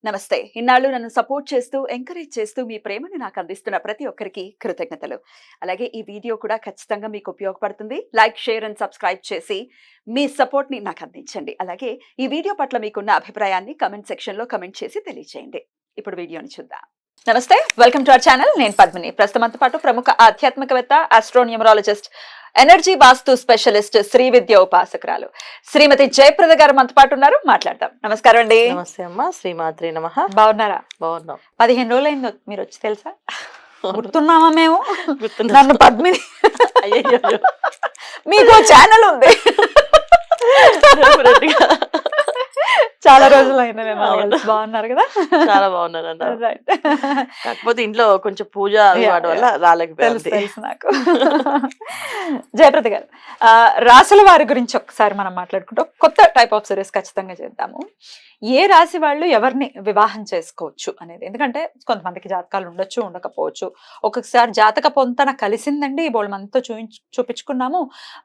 నమస్తే. ఇన్నాళ్ళు నన్ను సపోర్ట్ చేస్తూ, ఎంకరేజ్ చేస్తూ మీ ప్రేమని నాకు అందిస్తున్న ప్రతి ఒక్కరికి కృతజ్ఞతలు. అలాగే ఈ వీడియో కూడా ఖచ్చితంగా మీకు ఉపయోగపడుతుంది. లైక్, షేర్ అండ్ సబ్స్క్రైబ్ చేసి మీ సపోర్ట్‌ని నాకు అందించండి. అలాగే ఈ వీడియో పట్ల మీకున్న అభిప్రాయాన్ని కామెంట్ సెక్షన్‌లో కామెంట్ చేసి తెలియజేయండి. ఇప్పుడు వీడియోని చూద్దాం. నమస్తే. Welcome to our channel. నేను పద్మిని. ప్రస్తుతం మనతో పాటు ప్రముఖ ఆధ్యాత్మికవేత్త, ఆస్ట్రోన్యూమరాలజిస్ట్, ఎనర్జీ వాస్తు స్పెషలిస్ట్, శ్రీ విద్య ఉపాసకురాలు శ్రీమతి జయప్రద గారు మనతో పాటు ఉన్నారు. మాట్లాడదాం. నమస్కారం అండి. నమస్తే అమ్మా. శ్రీమాత్రే నమః. బాగున్నారా? బాగున్నాం. 15 రోజులైంది మీరు వచ్చి, తెలుసా? గుర్తున్నామా మేము? గుర్తున్నా. నన్ను పద్మిని. అయ్యయ్యో. మీకు ఛానల్ ఉంది. Definitely. చాలా రోజులైంది మేము అవును. బాగున్నారు కదా? చాలా బాగున్నారు అన్న. రైట్. కాకపోతే ఇంట్లో కొంచెం పూజ వాటి వల్ల రాలేకపోయింది. తెలుసు నాకు. జయప్రద గారు, రాశుల వారి గురించి ఒకసారి మనం మాట్లాడుకుంటాం. కొత్త టైప్ ఆఫ్ సిరీస్ ఖచ్చితంగా చేద్దాము. ఏ రాశి వాళ్ళు ఎవరిని వివాహం చేసుకోవచ్చు అనేది, ఎందుకంటే కొంతమందికి జాతకాలు ఉండొచ్చు, ఉండకపోవచ్చు. ఒక్కొక్కసారి జాతక పొంతన కలిసిందండి, బోళ్ళు మనతో చూపించుకున్నాము,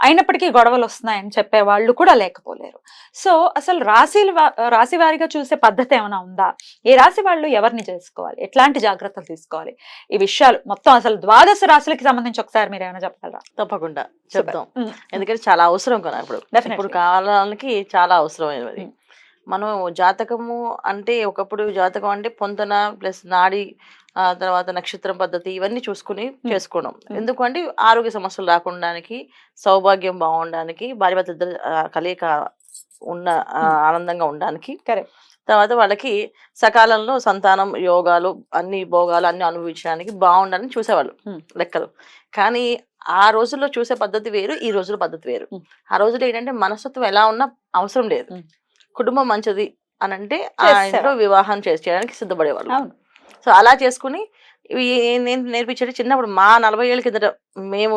అయినప్పటికీ గొడవలు వస్తున్నాయని చెప్పే వాళ్ళు కూడా లేకపోలేరు. సో అసలు రాశి వారిగా చూసే పద్ధతి ఏమైనా ఉందా? ఏ రాశి వాళ్ళు ఎవరిని చేసుకోవాలి, ఎట్లాంటి జాగ్రత్తలు తీసుకోవాలి, ఈ విషయాలు మొత్తం అసలు 12 రాశులకి సంబంధించి ఒకసారి మీరు ఏమైనా చెప్పగలరా? తప్పకుండా చెప్తాం. ఎందుకంటే చాలా అవసరం కదా ఇప్పుడు. ఇప్పుడు కాలానికి చాలా అవసరమైనది. మనం జాతకము అంటే, ఒకప్పుడు జాతకం అంటే పొంతన ప్లస్ నాడి, తర్వాత నక్షత్రం పద్ధతి, ఇవన్నీ చూసుకుని చేసుకోవడం. ఎందుకంటే ఆరోగ్య సమస్యలు రాకుండానికి, సౌభాగ్యం బాగుండడానికి, భార్యాభర్త ఇద్దరు కలయిక ఉన్న ఆనందంగా ఉండడానికి, తర్వాత వాళ్ళకి సకాలంలో సంతానం, యోగాలు, అన్ని భోగాలు అన్ని అనుభవించడానికి బాగుండాలని చూసేవాళ్ళు లెక్కలు. కానీ ఆ రోజుల్లో చూసే పద్ధతి వేరు, ఈ రోజుల పద్ధతి వేరు. ఆ రోజుల్లో ఏంటంటే మనస్తత్వం ఎలా ఉన్నా అవసరం లేదు, కుటుంబం మంచిది అని అంటే ఆ ఇంట్లో వివాహం చేయడానికి సిద్ధపడేవాళ్ళు. సో అలా చేసుకుని నేను నేర్పించండి. చిన్నప్పుడు మా 40 ఏళ్ళ కిందట మేము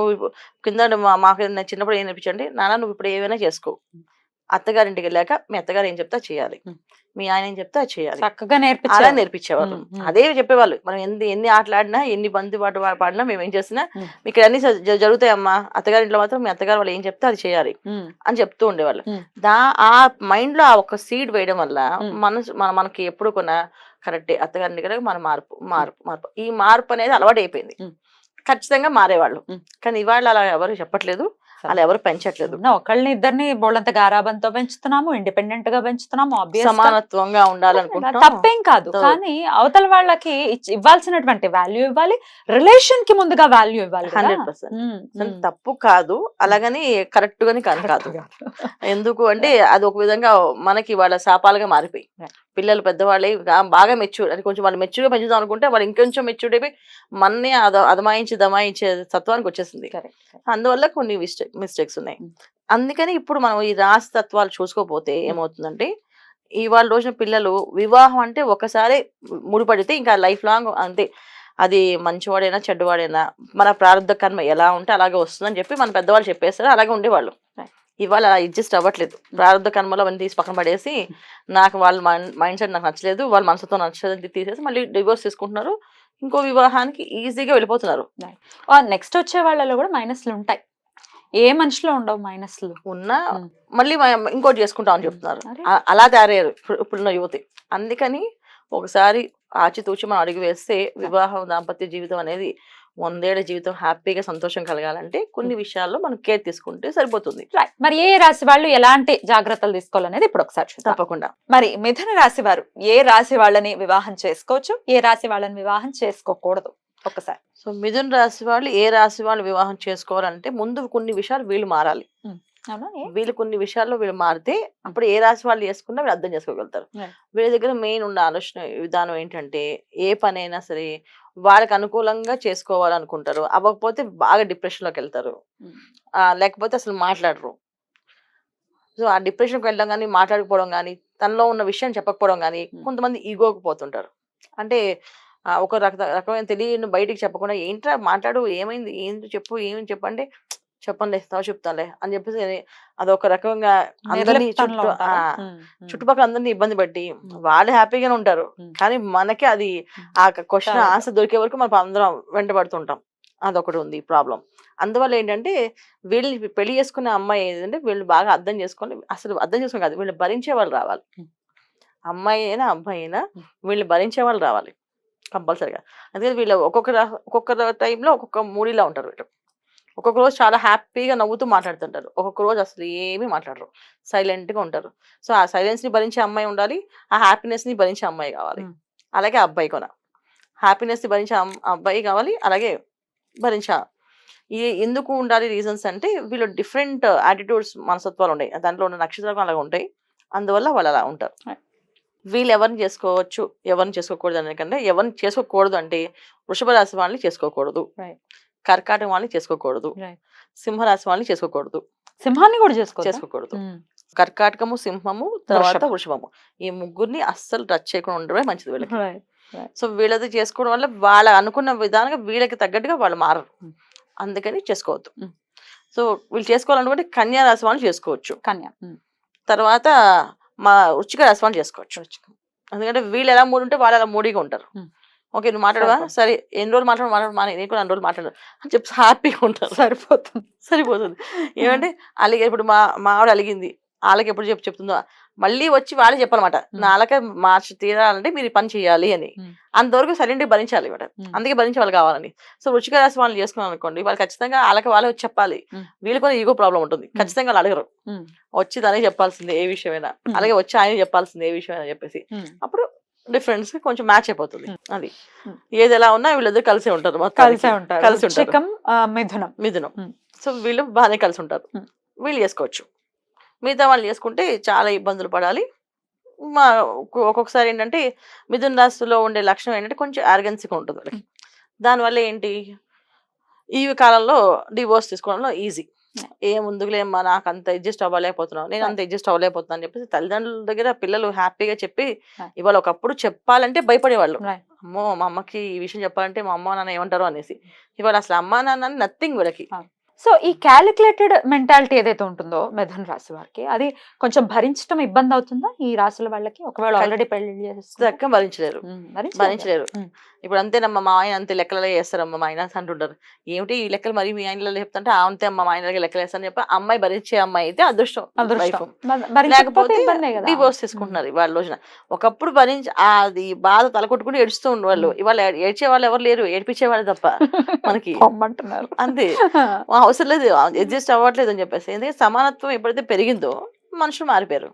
మాకు చిన్నప్పుడు ఏం నేర్పించండి, నాన్న నువ్వు ఇప్పుడు ఏమైనా చేసుకో, అత్తగారింటికి వెళ్ళాక మీ అత్తగారు ఏం చెప్తా చేయాలి, మీ ఆయన ఏం చెప్తా చేయాలి, చక్కగా అలా నేర్పించేవాళ్ళు. అదే చెప్పేవాళ్ళు. మనం ఎన్ని ఆటలాడినా, ఎన్ని బంతి పాట పాడినా, మేము ఏం చేసినా మీకు అన్ని జరుగుతాయమ్మా, అత్తగారింట్లో మాత్రం మీ అత్తగారు వాళ్ళు ఏం చెప్తే అది చేయాలి అని చెప్తూ ఉండేవాళ్ళు. ఆ మైండ్ లో ఆ ఒక సీడ్ వేయడం వల్ల మనకి ఎప్పుడు కొన్నా కరెక్టే, అత్తగారింటి దగ్గర మన మార్పు ఈ మార్పు అనేది అలవాటు అయిపోయింది. ఖచ్చితంగా మారేవాళ్ళు. కానీ ఇవాళ అలా ఎవరు చెప్పట్లేదు, అలా ఎవరు పెంచట్లేదు. ఒకళ్ళని ఇద్దరిని బోళ్ళంత గారాబంతో పెంచుతున్నాము, ఇండిపెండెంట్ గా పెంచుతున్నాము, సమానత్వంగా ఉండాలనుకుంటున్నాం. తప్పేం కాదు. కానీ అవతల వాళ్ళకి ఇవ్వాల్సినటువంటి వాల్యూ ఇవ్వాలి, రిలేషన్ కి ముందుగా వాల్యూ ఇవ్వాలి. 100% తప్పు కాదు, అలాగని కరెక్ట్ గాని కాదు. ఎందుకు అంటే అది ఒక విధంగా మనకి వాళ్ళ శాపాలుగా మారిపోయి, పిల్లలు పెద్దవాళ్ళే బాగా మెచ్యూర్ అని, కొంచెం వాళ్ళు మెచ్యూర్గా పెంచుదాం అనుకుంటే వాళ్ళు ఇంకొంచెం మెచ్యూర్డ్ అయిపోయి మన్నే దమాయించే తత్వానికి వచ్చేసింది. అందువల్ల కొన్ని మిస్టేక్స్ ఉన్నాయి. అందుకని ఇప్పుడు మనం ఈ రాశి తత్వాలు చూసుకోకపోతే ఏమవుతుందంటే, ఇవాళ రోజున పిల్లలు వివాహం అంటే ఒకసారి ముడిపడితే ఇంకా లైఫ్ లాంగ్ అంతే. అది మంచివాడైనా చెడ్డవాడైనా మన ప్రారంభ కర్మ ఎలా ఉంటే అలాగే వస్తుందని చెప్పి మన పెద్దవాళ్ళు చెప్పేస్తారు, అలాగే ఉండేవాళ్ళు. ఇవాళ అడ్జస్ట్ అవ్వట్లేదు. ప్రారంభ కర్మలో అవన్నీ తీసి పక్కన పడేసి, నాకు వాళ్ళ మైండ్ సెట్ నాకు నచ్చలేదు, వాళ్ళ మనసుతో నచ్చలేదు తీసేసి మళ్ళీ డివోర్స్ తీసుకుంటున్నారు, ఇంకో వివాహానికి ఈజీగా వెళ్ళిపోతున్నారు. నెక్స్ట్ వచ్చే వాళ్ళలో కూడా మైనస్లు ఉంటాయి, ఏ మనిషిలో ఉండవు మైనస్లు ఉన్నా మళ్ళీ ఇంకోటి చేసుకుంటామని చెప్తున్నారు. అలా తయారయ్యారు ఇప్పుడున్న యువతి. అందుకని ఒకసారి ఆచితూచి మనం అడుగు వేస్తే వివాహం, దాంపత్య జీవితం అనేది 100 ఏళ్ల జీవితం హ్యాపీగా సంతోషం కలగాలంటే కొన్ని విషయాల్లో మనం కేర్ తీసుకుంటే సరిపోతుంది. మరి ఏ రాశి వాళ్ళు ఎలాంటి జాగ్రత్తలు తీసుకోవాలనేది ఇప్పుడు ఒకసారి తప్పకుండా. మరి మిథున రాశి వారు ఏ రాశి వాళ్ళని వివాహం చేసుకోవచ్చు, ఏ రాశి వాళ్ళని వివాహం చేసుకోకూడదు ఒకసారి? సో మిథున రాశి వాళ్ళు ఏ రాశి వాళ్ళు వివాహం చేసుకోవాలంటే ముందు కొన్ని విషయాలు వీళ్ళు మారాలి. వీళ్ళు కొన్ని విషయాల్లో వీళ్ళు మారితే అప్పుడు ఏ రాశి వాళ్ళు చేసుకున్నా వీళ్ళు అర్థం చేసుకోగలుగుతారు. వీళ్ళ దగ్గర మెయిన్ ఉన్న ఆలోచన విధానం ఏంటంటే, ఏ పని అయినా సరే వాళ్ళకి అనుకూలంగా చేసుకోవాలనుకుంటారు. అవ్వకపోతే బాగా డిప్రెషన్ లోకి వెళ్తారు, లేకపోతే అసలు మాట్లాడరు. సో ఆ డిప్రెషన్కి వెళ్ళడం కానీ, మాట్లాడకపోవడం కానీ, తనలో ఉన్న విషయం చెప్పకపోవడం కానీ, కొంతమంది ఈగోకి పోతుంటారు. అంటే ఒక రకమైన తెలియని బయటికి చెప్పకుండా, ఏంట్రా మాట్లాడు, ఏమైంది, ఏంటి చెప్పు, ఏమని చెప్పంటే, చెప్పండి చెప్తానులే అని చెప్పేసి అదొక రకంగా అందరినీ చుట్టుపక్కల అందరినీ ఇబ్బంది పెట్టి వాళ్ళు హ్యాపీగానే ఉంటారు. కానీ మనకి అది ఆ క్వశ్చన్ ఆన్సర్ దొరికే వరకు మనం అందరం వెంటబడుతుంటాం. అదొకటి ఉంది ప్రాబ్లం. అందువల్ల ఏంటంటే, వీళ్ళని పెళ్లి చేసుకునే అమ్మాయి ఏంటంటే వీళ్ళు బాగా అర్థం చేసుకొని, అసలు అర్థం చేసుకుని కాదు, వీళ్ళు భరించే వాళ్ళు రావాలి. అమ్మాయి అయినా అబ్బాయి అయినా వీళ్ళు భరించే వాళ్ళు రావాలి కంపల్సరిగా. అందుకని వీళ్ళు ఒక్కొక్క టైంలో ఒక్కొక్క మూడీలో ఉంటారు వీళ్ళు. ఒక్కొక్క రోజు చాలా హ్యాపీగా నవ్వుతూ మాట్లాడుతుంటారు, ఒక్కొక్క రోజు అసలు ఏమీ మాట్లాడరు, సైలెంట్గా ఉంటారు. సో ఆ సైలెన్స్ని భరించే అమ్మాయి ఉండాలి, ఆ హ్యాపీనెస్ని భరించే అమ్మాయి కావాలి. అలాగే అబ్బాయి కూడా హ్యాపీనెస్ని భరించే అబ్బాయి కావాలి, అలాగే భరించే ఎందుకు ఉండాలి రీజన్స్ అంటే వీళ్ళు డిఫరెంట్ యాటిట్యూడ్స్ మనస్తత్వాలు ఉన్నాయి, దాంట్లో ఉన్న నక్షత్రాలు అలాగ ఉంటాయి, అందువల్ల వాళ్ళు అలా ఉంటారు. వీళ్ళు ఎవరిని చేసుకోవచ్చు ఎవరిని చేసుకోకూడదు అనేకంటే ఎవరిని చేసుకోకూడదు అంటే వృషభ రాశి వాళ్ళని చేసుకోకూడదు, కర్కాటక వాళ్ళని చేసుకోకూడదు, సింహరాశి వాళ్ళని చేసుకోకూడదు, సింహాన్ని కూడా చేసుకోకూడదు. కర్కాటకము, సింహము, తర్వాత వృషభము, ఈ ముగ్గురిని అస్సలు టచ్ చేయకుండా ఉండడమే మంచిది వీళ్ళకి. సో వీళ్ళది చేసుకోవడం వల్ల వాళ్ళ అనుకున్న విధానంగా వీళ్ళకి తగ్గట్టుగా వాళ్ళు మారరు, అందుకని చేసుకోవద్దు. సో వీళ్ళు చేసుకోవాలనుకుంటే కన్యా రాశి వాళ్ళు చేసుకోవచ్చు, తర్వాత మా వృశ్చిక రాశి వాళ్ళు చేసుకోవచ్చు. ఎందుకంటే వీళ్ళు ఎలా మూడు ఉంటే వాళ్ళు అలా మూడిగా ఉంటారు. ఓకే నువ్వు మాట్లాడవా, సరే ఎన్ని రోజులు మాట్లాడు నేను కూడా అన్ని రోజులు మాట్లాడు అని చెప్పి హ్యాపీగా ఉంటారు, సరిపోతుంది. ఏమంటే అలాగే ఇప్పుడు మా ఆవిడ అలిగింది, వాళ్ళకి ఎప్పుడు చెప్తుందో మళ్ళీ వచ్చి వాళ్ళే చెప్పాలన్నమాట, నా అలక మార్చి తీరాలంటే మీరు పని చేయాలి అని, అంతవరకు సరైన భరించాలి అనమాట, అందుకే భరించే వాళ్ళు కావాలని. సో వృశ్చిక రాశి వాళ్ళు చేసుకున్నాం అనుకోండి, వాళ్ళు ఖచ్చితంగా వాళ్ళకి వాళ్ళే వచ్చి చెప్పాలి, వీళ్ళు కూడా ఈగో ప్రాబ్లం ఉంటుంది, ఖచ్చితంగా వాళ్ళు అడగరు, వచ్చి దానికి చెప్పాల్సిందే ఏ విషయమైనా, అలాగే వచ్చి ఆయన చెప్పాల్సిందే ఏ విషయమైనా చెప్పేసి, అప్పుడు డిఫరెన్స్ కొంచెం మ్యాచ్ అయిపోతుంది. అది ఏది ఎలా ఉన్నా వీళ్ళిద్దరు కలిసే ఉంటారు, కలిసి ఉంటారు, మిథునం. సో వీళ్ళు బాగానే కలిసి ఉంటారు, వీళ్ళు చేసుకోవచ్చు. మిగతా వాళ్ళు చేసుకుంటే చాలా ఇబ్బందులు పడాలి. ఒక్కొక్కసారి ఏంటంటే మిథున రాశిలో ఉండే లక్షణం ఏంటంటే కొంచెం ఆర్గెన్సీగా ఉంటుంది వాళ్ళకి, దానివల్ల ఏంటి ఈ కాలంలో డివోర్స్ తీసుకోవడంలో ఈజీ, ముందుకులేమ్మా నాకు అంత అడ్జస్ట్ అవ్వలేకపోతున్నావు, నేను అంత అడ్జస్ట్ అవ్వలేకపోతున్నాను అని చెప్పేసి తల్లిదండ్రుల దగ్గర పిల్లలు హ్యాపీగా చెప్పి, ఇవాళ ఒకప్పుడు చెప్పాలంటే భయపడేవాళ్ళు, అమ్మో మా అమ్మకి ఈ విషయం చెప్పాలంటే మా అమ్మ నాన్న ఏమంటారో అనేసి, ఇవాళ అసలు అమ్మా నాన్న నథింగ్ వీళ్ళకి. సో ఈ క్యాలిక్యులేటెడ్ మెంటాలిటీ ఏదైతే ఉంటుందో మిథున రాశి వారికి, అది కొంచెం భరించడం ఇబ్బంది అవుతుందా ఈ రాశుల వాళ్ళకి? ఒకవేళ ఆల్రెడీ పెళ్లి చేస్తే భరించలేరు. ఇప్పుడు అంతేనమ్మా మా ఆయన అంతే లెక్కలలో చేస్తారమ్మా మా ఆయన అంటుంటారు, ఏమిటి ఈ లెక్కలు మరి మీ ఆయనలో చెప్తుంటే అంతే అమ్మ మా ఆయనకి లెక్కలు వేస్తారని చెప్పి అమ్మాయి భరించే అమ్మాయి అయితే అదృష్టం, లేకపోతే డివోర్స్ తీసుకుంటున్నారు వాళ్ళ రోజున. ఒకప్పుడు అది బాధ తలకొట్టుకుని ఏడుస్తూ ఉండేవాళ్ళు, ఇవాళ ఏడ్చే వాళ్ళు ఎవరు లేరు, ఏడిపించే వాళ్ళు తప్ప మనకి అంతే, అవసరం లేదు, అడ్జస్ట్ అవ్వట్లేదు అని చెప్పేసి. ఎందుకంటే సమానత్వం ఎప్పుడైతే పెరిగిందో మనుషులు మారిపోయారు,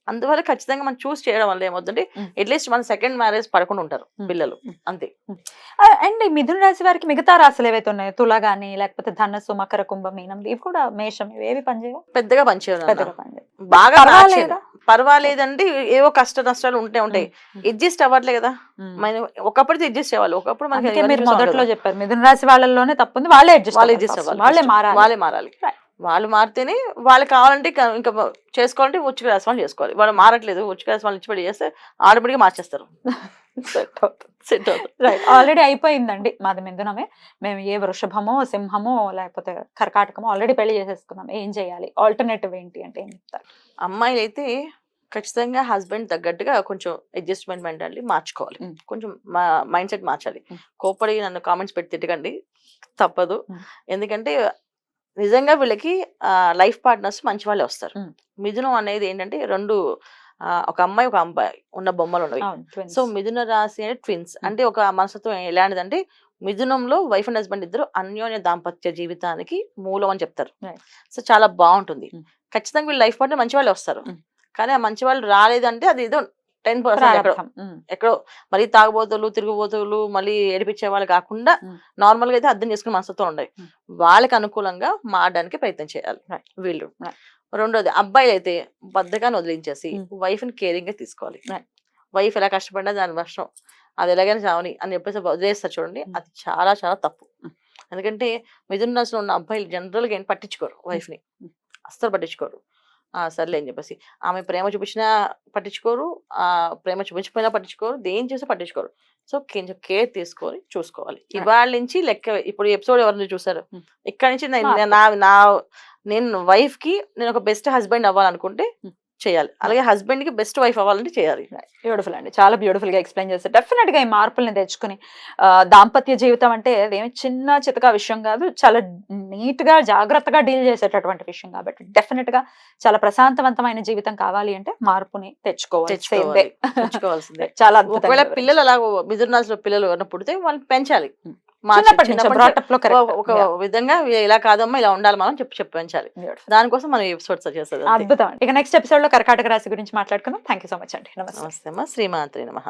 అందువల్ల ఖచ్చితంగా మనం చూస్ చేయడం వల్ల ఏమవుతుందంటే అట్లీస్ట్ మన సెకండ్ మ్యారేజ్ పడకుండా ఉంటారు పిల్లలు, అంతే. అండ్ మిథున రాశి వారికి మిగతా రాశులు ఏవైతే ఉన్నాయో తుల గానీ లేకపోతే ధనస్సు, మకర, కుంభ, మీనం, ఇవి కూడా మేషం, ఇవేవి పనిచేయవు, పెద్దగా పనిచేయవు, బాగా పర్వాలేదండి, ఏవో కష్ట నష్టాలు ఉంటాయి, అడ్జస్ట్ అవ్వట్లే కదా. ఒకప్పుడు అడ్జస్ట్ అవ్వాలి, ఒకప్పుడు మనకి మీరు మొదట్లో చెప్పారు మిథున రాశి వాళ్ళలోనే తప్పుంది, వాళ్ళే అడ్జస్ట్ అవ్వాలి, వాళ్ళే మారాలి. వాళ్ళు మారితేనే వాళ్ళు కావాలంటే ఇంకా చేసుకోవాలంటే వృశ్చిక రాశి వాళ్ళు చేసుకోవాలి, వాళ్ళు మారట్లేదు వృశ్చిక రాశి వాళ్ళు ఇచ్చిపెట్టి చేస్తే ఆటోమేటిక్గా మార్చేస్తారు, సెట్ అవుతుంది. రైట్, ఆల్రెడీ అయిపోయిందండి మాది మిథునమే, మేము ఏ వృషభమో సింహమో లేకపోతే కర్కాటకమో ఆల్రెడీ పెళ్లి చేసేసుకున్నాం, ఏం చేయాలి, ఆల్టర్నేటివ్ ఏంటి అంటే ఏం చెప్తారు? అమ్మాయిలు అయితే ఖచ్చితంగా హస్బెండ్ తగ్గట్టుగా కొంచెం అడ్జస్ట్మెంట్ మెంటాలిటీ మార్చుకోవాలి, కొంచెం మైండ్ సెట్ మార్చాలి. కోపడి నన్ను కామెంట్స్ పెట్టి తిట్టకండి, తప్పదు. ఎందుకంటే నిజంగా వీళ్ళకి లైఫ్ పార్ట్నర్స్ మంచి వాళ్ళే వస్తారు. మిథునం అనేది ఏంటంటే రెండు, ఒక అమ్మాయి ఒక అబ్బాయి ఉన్న బొమ్మలు ఉన్నవి. సో మిథున రాశి అంటే ట్విన్స్, అంటే ఒక మనస్తత్వం ఎలాంటిదంటే మిథునంలో వైఫ్ అండ్ హస్బెండ్ ఇద్దరు అన్యోన్య దాంపత్య జీవితానికి మూలం అని చెప్తారు. సో చాలా బాగుంటుంది, ఖచ్చితంగా వీళ్ళు లైఫ్ పార్ట్నర్ మంచి వాళ్ళే వస్తారు. కానీ ఆ మంచి వాళ్ళు రాలేదంటే అది ఏదో 10% ఎక్కడో మరీ తాగుబోతులు, తిరుగుబోతులు, మళ్ళీ ఏడిపించే వాళ్ళు కాకుండా నార్మల్ గా అయితే అర్థం చేసుకునే మనస్తత్వం ఉండాలి, వాళ్ళకి అనుకూలంగా మారడానికి ప్రయత్నం చేయాలి వీళ్ళు. రెండోది అబ్బాయిలు అయితే బద్దగానే వదిలించేసి వైఫ్ ని కేరింగ్ గా తీసుకోవాలి. వైఫ్ ఎలా కష్టపడినా దాని వర్షం అది ఎలాగైనా చావని అని చెప్పేసి వదిలేస్తారు చూడండి, అది చాలా చాలా తప్పు. ఎందుకంటే మిథున రాశిలో ఉన్న అబ్బాయిలు జనరల్ గా ఏం పట్టించుకోరు, వైఫ్ ని అస్సలు పట్టించుకోరు. సర్లే అని చెప్పేసి ఆమె ప్రేమ చూపించినా పట్టించుకోరు, ప్రేమ చూపించకపోయినా పట్టించుకోరు, దేని చేసి పట్టించుకోరు. సో కొంచెం కేర్ తీసుకొని చూసుకోవాలి. ఇవాళ నుంచి లెక్క, ఇప్పుడు ఎపిసోడ్ ఎవరిని చూసారు, ఇక్కడ నుంచి నేను వైఫ్ కి నేను ఒక బెస్ట్ హస్బెండ్ అవ్వాలనుకుంటే చేయాలి. అలాగే హస్బెండ్ కి బెస్ట్ వైఫ్ అవ్వాలంటే చేయాలి. బ్యూటిఫుల్ అండి, చాలా బ్యూటిఫుల్ గా ఎక్స్ప్లెయిన్ చేస్తారు. డెఫినెట్ గా ఈ మార్పుల్ని తెచ్చుకుని దాంపత్య జీవితం అంటే అదేమి చిన్న చితకా విషయం కాదు, చాలా నీట్ గా జాగ్రత్తగా డీల్ చేసేటటువంటి విషయం కాబట్టి డెఫినెట్ గా చాలా ప్రశాంతవంతమైన జీవితం కావాలి అంటే మార్పుని తెచ్చుకోవాల్సిందే. తెచ్చుకోవాల్సిందే. చాలా ఒకవేళ అద్భుతంగా పిల్లలు అలా మిథున రాశిలో పిల్లలు ఎవరైనా పుడితే వాళ్ళని పెంచాలి. చిన్నప్పటి నుంచి చిన్నప్పటి brought up లో correct. ఒక విధంగా ఇలా కాదమ్మా ఇలా ఉండాలి మనం చెప్పి పెంచాలి. Beautiful. దానికోసం మనం ఎపిసోడ్స్ చేస్తుంది. అద్భుతం. ఇక నెక్స్ట్ ఎపిసోడ్ లో కర్కాటక రాశి గురించి మాట్లాడుకుందాం. థ్యాంక్ యూ సో మచ్ అండి. నమస్తే. నమస్తే అమ్మా. శ్రీమాత్రే నమః.